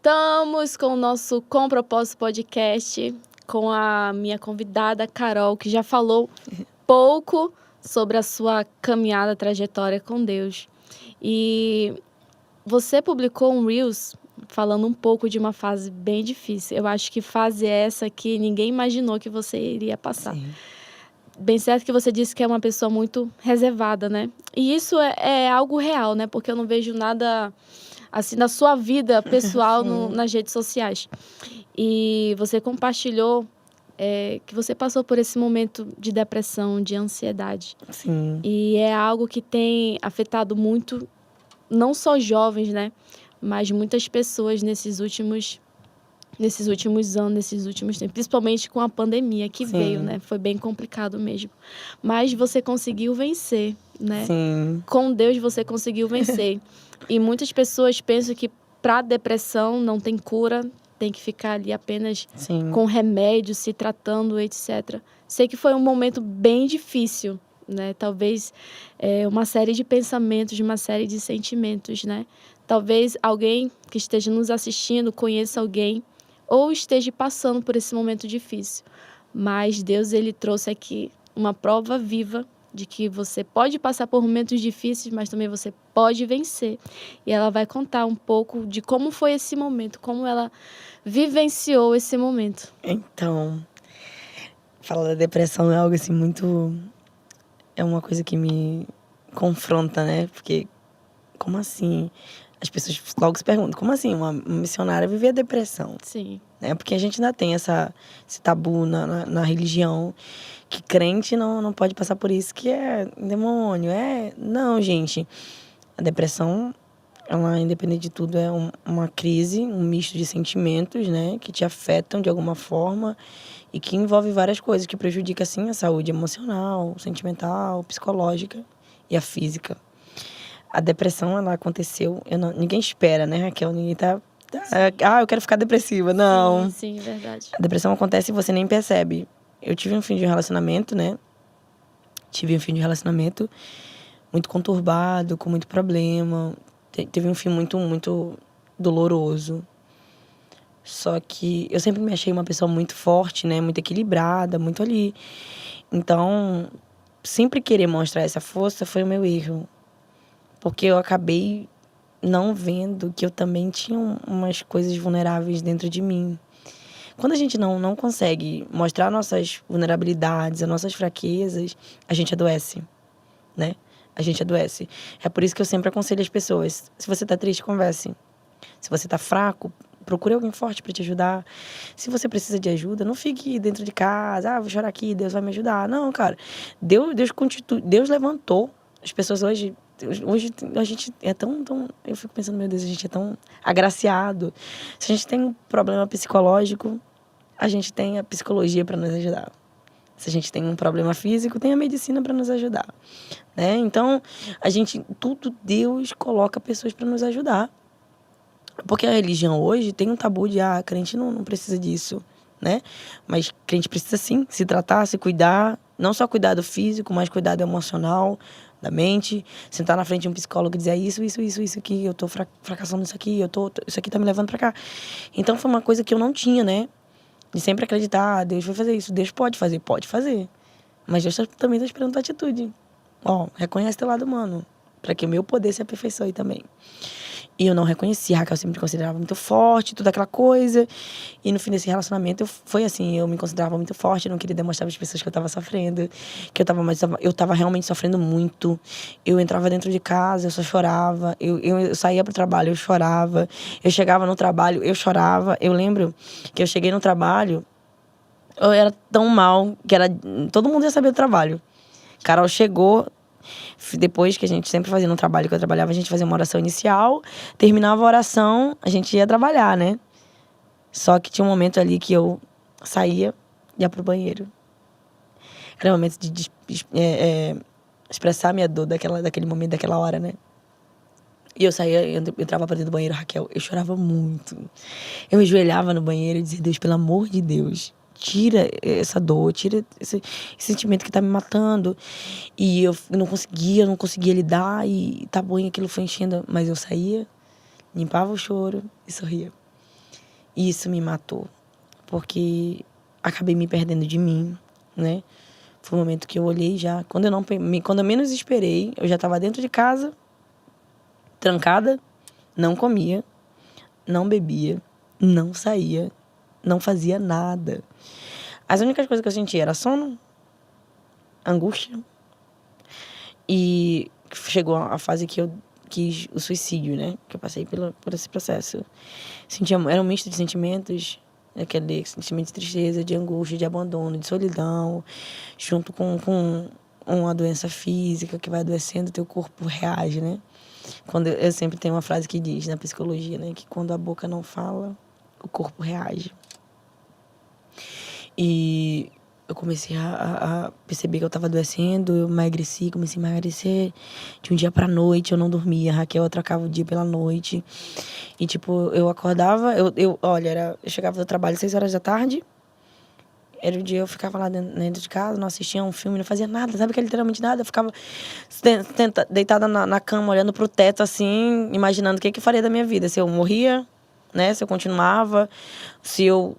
Voltamos com o nosso Com Propósito Podcast, com a minha convidada Carol, que já falou pouco sobre a sua caminhada, trajetória com Deus. E você publicou um Reels falando um pouco de uma fase bem difícil. Eu acho que fase essa que ninguém imaginou que você iria passar. Sim. Bem certo que você disse que é uma pessoa muito reservada, né? E isso é algo real, né? Porque eu não vejo nada assim na sua vida pessoal nas redes sociais. E você compartilhou que você passou por esse momento de depressão, de ansiedade. Sim. E é algo que tem afetado muito, não só jovens, né? Mas muitas pessoas nesses últimos anos, nesses últimos tempos, principalmente com a pandemia que veio, né? Foi bem complicado mesmo. Mas você conseguiu vencer, né? Sim. Com Deus você conseguiu vencer. E muitas pessoas pensam que para depressão não tem cura, tem que ficar ali apenas com remédio, se tratando, etc. Sei que foi um momento bem difícil, né? Talvez uma série de pensamentos, uma série de sentimentos, né? Talvez alguém que esteja nos assistindo conheça alguém ou esteja passando por esse momento difícil. Mas Deus, ele trouxe aqui uma prova viva de que você pode passar por momentos difíceis, mas também você pode vencer. E ela vai contar um pouco de como foi esse momento, como ela vivenciou esse momento. Então, falar da depressão é algo assim muito... É uma coisa que me confronta, né? Porque, como assim? As pessoas logo se perguntam, como assim uma missionária viver a depressão? Sim. Porque a gente ainda tem esse tabu na religião, que crente não pode passar por isso, que é demônio. Não, gente. A depressão, ela, independente de tudo, é uma crise, um misto de sentimentos, né? Que te afetam de alguma forma e que envolve várias coisas, que prejudica, assim, a saúde emocional, sentimental, psicológica e a física. A depressão, ela aconteceu... Ninguém espera, né, Raquel? Ninguém tá... eu quero ficar depressiva. Não. Sim, verdade. A depressão acontece e você nem percebe. Eu tive um fim de relacionamento, né? Muito conturbado, com muito problema. Teve um fim muito, muito doloroso. Só que eu sempre me achei uma pessoa muito forte, né? Muito equilibrada, muito ali. Então, sempre querer mostrar essa força foi o meu erro. Porque eu acabei não vendo que eu também tinha umas coisas vulneráveis dentro de mim. Quando a gente não consegue mostrar nossas vulnerabilidades, as nossas fraquezas, a gente adoece, né? A gente adoece. É por isso que eu sempre aconselho as pessoas. Se você tá triste, converse. Se você tá fraco, procure alguém forte para te ajudar. Se você precisa de ajuda, não fique dentro de casa. Vou chorar aqui, Deus vai me ajudar. Não, cara. Deus levantou as pessoas hoje. Hoje a gente é tão... Eu fico pensando, meu Deus, a gente é tão agraciado. Se a gente tem um problema psicológico, a gente tem a psicologia para nos ajudar. Se a gente tem um problema físico, tem a medicina para nos ajudar, né? Então, Deus coloca pessoas para nos ajudar. Porque a religião hoje tem um tabu de, crente não precisa disso, né? Mas crente precisa sim se tratar, se cuidar, não só cuidar do físico, mas cuidar do emocional, da mente, sentar na frente de um psicólogo e dizer isso aqui, eu tô fracassando nisso aqui, isso aqui tá me levando pra cá. Então foi uma coisa que eu não tinha, né? De sempre acreditar, Deus vai fazer isso, Deus pode fazer. Mas Deus também tá esperando a tua atitude. Reconhece teu lado humano, pra que o meu poder se aperfeiçoe também. E eu não reconhecia, a Raquel sempre me considerava muito forte, toda aquela coisa. E no fim desse relacionamento, foi assim, eu me considerava muito forte, eu não queria demonstrar para as pessoas que eu estava sofrendo, que eu estava realmente sofrendo muito. Eu entrava dentro de casa, eu só chorava. Eu saía pro trabalho, eu chorava. Eu chegava no trabalho, eu chorava. Eu lembro que eu cheguei no trabalho, eu era tão mal, que todo mundo ia saber do trabalho. Carol chegou... Depois que a gente sempre fazia no trabalho que eu trabalhava, a gente fazia uma oração inicial, terminava a oração, a gente ia trabalhar, né? Só que tinha um momento ali que eu saía e ia pro banheiro. Era um momento de expressar a minha dor daquele momento, daquela hora, né? E eu saía, eu entrava pra dentro do banheiro, Raquel, eu chorava muito. Eu me ajoelhava no banheiro e dizia, Deus, pelo amor de Deus, tira essa dor, tira esse sentimento que tá me matando. E eu não conseguia lidar, e tá bom, aquilo foi enchendo. Mas eu saía, limpava o choro e sorria. E isso me matou. Porque acabei me perdendo de mim, né? Foi um momento que eu olhei já. Quando eu menos esperei, eu já estava dentro de casa, trancada, não comia, não bebia, não saía, não fazia nada. As únicas coisas que eu sentia era sono, angústia. E chegou a fase que eu quis o suicídio, né? Que eu passei por esse processo. Era um misto de sentimentos, aquele sentimento de tristeza, de angústia, de abandono, de solidão, junto com uma doença física que vai adoecendo, teu corpo reage, né? Quando eu sempre tenho uma frase que diz na psicologia, né? Que quando a boca não fala, o corpo reage. E eu comecei a perceber que eu estava adoecendo, eu comecei a emagrecer de um dia pra noite, eu não dormia, a Raquel, eu trocava o dia pela noite. E, tipo, eu acordava, eu chegava do trabalho às 6 horas da tarde, era o dia eu ficava lá dentro de casa, não assistia um filme, não fazia nada, sabe que literalmente nada, eu ficava deitada na cama, olhando pro teto, assim, imaginando o que eu faria da minha vida, se eu morria, né, se eu continuava, se eu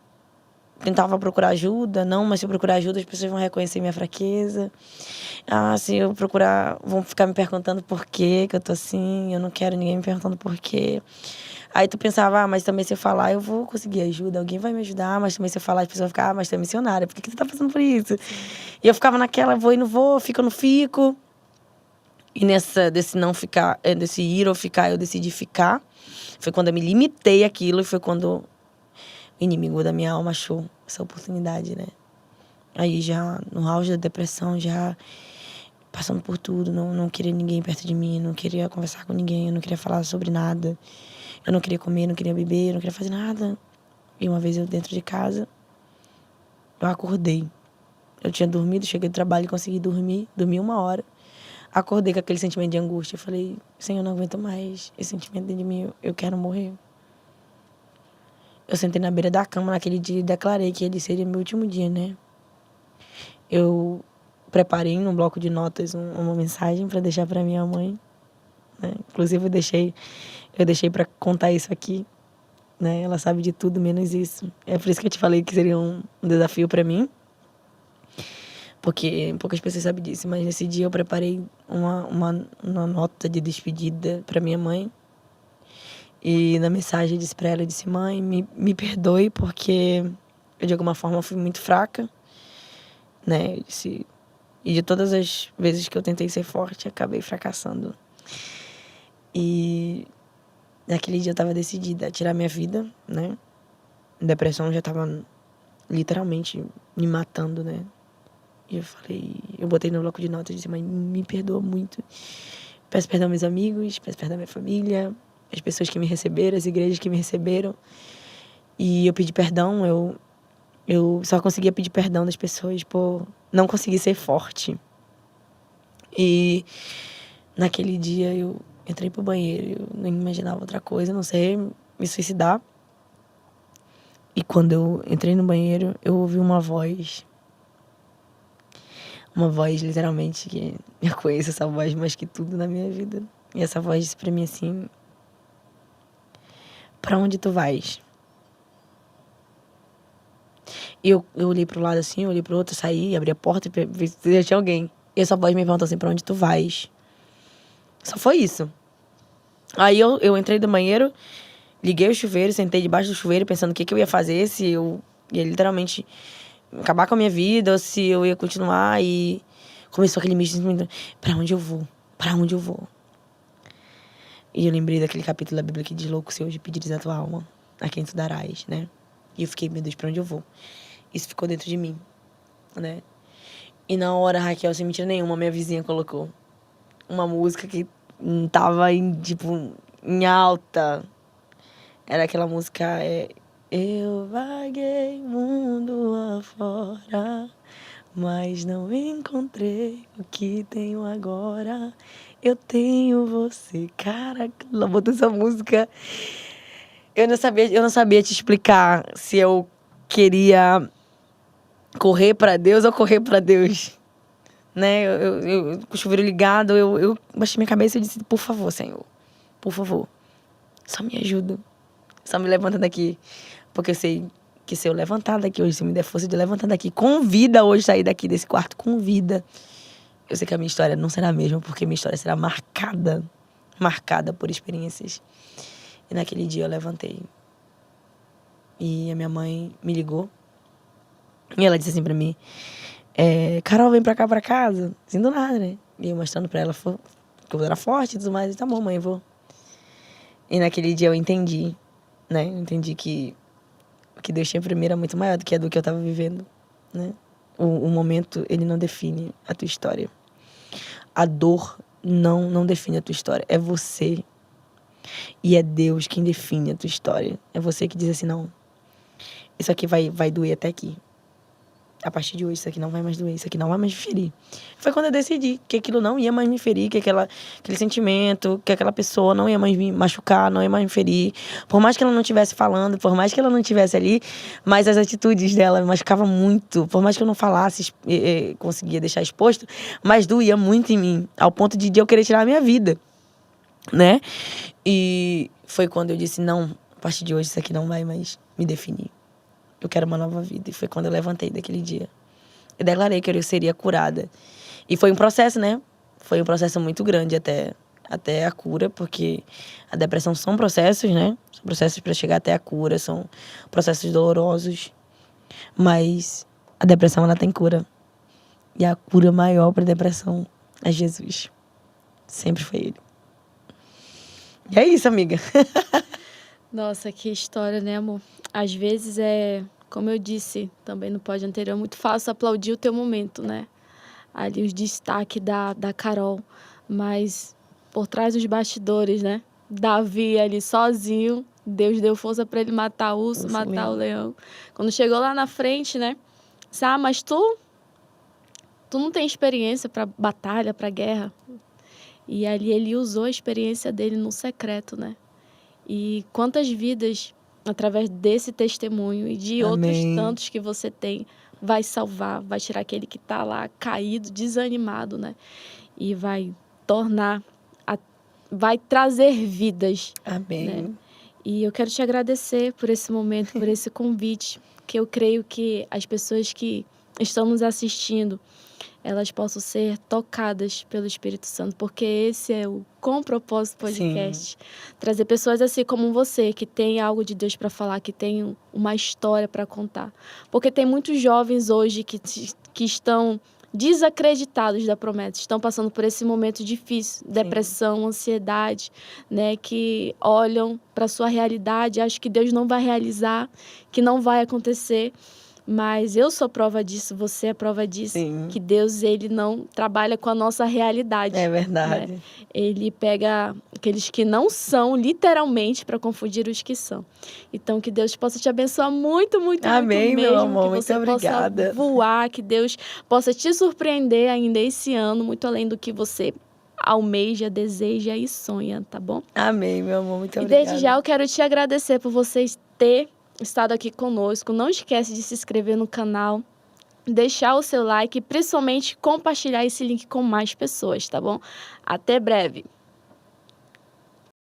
tentava procurar ajuda, mas se eu procurar ajuda, as pessoas vão reconhecer minha fraqueza. Se eu procurar, vão ficar me perguntando por que eu tô assim, eu não quero ninguém me perguntando por quê. Aí tu pensava, mas também se eu falar, eu vou conseguir ajuda, alguém vai me ajudar, mas também se eu falar, as pessoas vão ficar, mas tu é missionária, por que tu tá passando por isso? E eu ficava naquela, vou e não vou, fico ou não fico. E desse não ficar, desse ir ou ficar, eu decidi ficar. Foi quando eu me limitei àquilo e foi quando o inimigo da minha alma achou essa oportunidade, né? Aí já no auge da depressão, já passando por tudo, não queria ninguém perto de mim, não queria conversar com ninguém, eu não queria falar sobre nada. Eu não queria comer, não queria beber, não queria fazer nada. E uma vez eu dentro de casa, eu acordei. Eu tinha dormido, cheguei do trabalho e consegui dormi 1 hora. Acordei com aquele sentimento de angústia. Eu falei, Senhor, eu não aguento mais esse sentimento dentro de mim, eu quero morrer. Eu sentei na beira da cama naquele dia e declarei que ele seria meu último dia, né? Eu preparei num bloco de notas uma mensagem para deixar para minha mãe, né? Inclusive eu deixei para contar isso aqui, né? Ela sabe de tudo menos isso. É por isso que eu te falei que seria um desafio para mim, porque poucas pessoas sabem disso, mas nesse dia eu preparei uma nota de despedida para minha mãe. E na mensagem eu disse para ela, eu disse, mãe, me perdoe porque eu de alguma forma fui muito fraca, né? Eu disse, e de todas as vezes que eu tentei ser forte, acabei fracassando. E naquele dia eu estava decidida a tirar minha vida, né? A depressão já estava literalmente me matando, né? E eu botei no bloco de notas e disse, mãe, me perdoa muito. Peço perdão aos meus amigos, peço perdão à minha família, as pessoas que me receberam, as igrejas que me receberam. E eu pedi perdão, eu só conseguia pedir perdão das pessoas por não conseguir ser forte. E naquele dia eu entrei pro banheiro, eu nem imaginava outra coisa, a não ser me suicidar. E quando eu entrei no banheiro, eu ouvi uma voz literalmente que eu conheço essa voz mais que tudo na minha vida. E essa voz disse pra mim assim, pra onde tu vais? E eu olhei pro lado assim, eu olhei pro outro, saí, abri a porta e vi se já tinha alguém. E essa voz me perguntou assim, pra onde tu vais? Só foi isso. Aí eu entrei do banheiro, liguei o chuveiro, sentei debaixo do chuveiro pensando o que eu ia fazer, se eu ia literalmente acabar com a minha vida, ou se eu ia continuar. E começou aquele misto de pra onde eu vou? Pra onde eu vou? E eu lembrei daquele capítulo da Bíblia que diz, louco, se hoje pedires a tua alma, a quem tu darás, né? E eu fiquei, meu Deus, pra onde eu vou? Isso ficou dentro de mim, né? E na hora, Raquel, sem mentira nenhuma, minha vizinha colocou uma música que tava em alta. Era aquela música, eu vaguei mundo afora, mas não encontrei o que tenho agora. Eu tenho você. Cara, ela botou essa música. Eu não sabia te explicar se eu queria correr pra Deus ou correr pra Deus. Né? Eu com o chuveiro ligado, eu baixei minha cabeça e disse, por favor, Senhor, por favor, só me ajuda. Só me levanta daqui. Porque eu sei que se eu levantar daqui hoje, se me der força de levantar daqui, com vida hoje, sair daqui desse quarto com vida, eu sei que a minha história não será a mesma, porque minha história será marcada por experiências. E naquele dia eu levantei. E a minha mãe me ligou. E ela disse assim pra mim, Carol, vem pra cá, pra casa. Assim, do nada, né? E eu mostrando pra ela que eu era forte e tudo mais. E tá bom, mãe, eu vou. E naquele dia eu entendi, né? Eu entendi que o que Deus tinha primeiro é muito maior do que eu tava vivendo, né? O momento, ele não define a tua história. A dor não define a tua história. É você. E é Deus quem define a tua história. É você que diz assim, não, isso aqui vai doer até aqui. A partir de hoje, isso aqui não vai mais doer, isso aqui não vai mais me ferir. Foi quando eu decidi que aquilo não ia mais me ferir, que aquele sentimento, que aquela pessoa não ia mais me machucar, não ia mais me ferir. Por mais que ela não estivesse falando, por mais que ela não estivesse ali, mas as atitudes dela me machucavam muito. Por mais que eu não falasse, conseguia deixar exposto, mas doía muito em mim, ao ponto de eu querer tirar a minha vida, né? E foi quando eu disse, não, a partir de hoje isso aqui não vai mais me definir. Eu quero uma nova vida. E foi quando eu levantei daquele dia. Eu declarei que eu seria curada. E foi um processo, né? Foi um processo muito grande até a cura, porque a depressão são processos, né? São processos para chegar até a cura, são processos dolorosos. Mas a depressão, ela tem cura. E a cura maior para a depressão é Jesus. Sempre foi Ele. E é isso, amiga. Nossa, que história, né, amor? Às vezes como eu disse também no pódio anterior, é muito fácil aplaudir o teu momento, né? Ali os destaques da Carol, mas por trás dos bastidores, né? Davi ali sozinho, Deus deu força para ele matar o urso, matar o leão. Quando chegou lá na frente, né? Mas tu não tem experiência para batalha, para guerra. E ali ele usou a experiência dele no secreto, né? E quantas vidas, através desse testemunho e de outros tantos que você tem, vai salvar, vai tirar aquele que está lá caído, desanimado, né? E vai vai trazer vidas. Amém. Né? E eu quero te agradecer por esse momento, por esse convite, que eu creio que as pessoas que estão nos assistindo, elas possam ser tocadas pelo Espírito Santo, porque esse é o Com Propósito Podcast. Sim. Trazer pessoas assim como você, que tem algo de Deus para falar, que tem uma história para contar. Porque tem muitos jovens hoje que estão desacreditados da promessa, estão passando por esse momento difícil, depressão, ansiedade, né, que olham para sua realidade, acham que Deus não vai realizar, que não vai acontecer. Mas eu sou prova disso, você é prova disso. Sim. Que Deus, ele não trabalha com a nossa realidade. É verdade. Né? Ele pega aqueles que não são, literalmente, para confundir os que são. Então, que Deus possa te abençoar muito, muito, Amém, muito mesmo. Meu amor, que você muito obrigada. Possa voar, que Deus possa te surpreender ainda esse ano, muito além do que você almeja, deseja e sonha, tá bom? Amém, meu amor, muito obrigada. E desde já eu quero te agradecer por vocês ter estado aqui conosco. Não esquece de se inscrever no canal, deixar o seu like e principalmente compartilhar esse link com mais pessoas, tá bom? Até breve!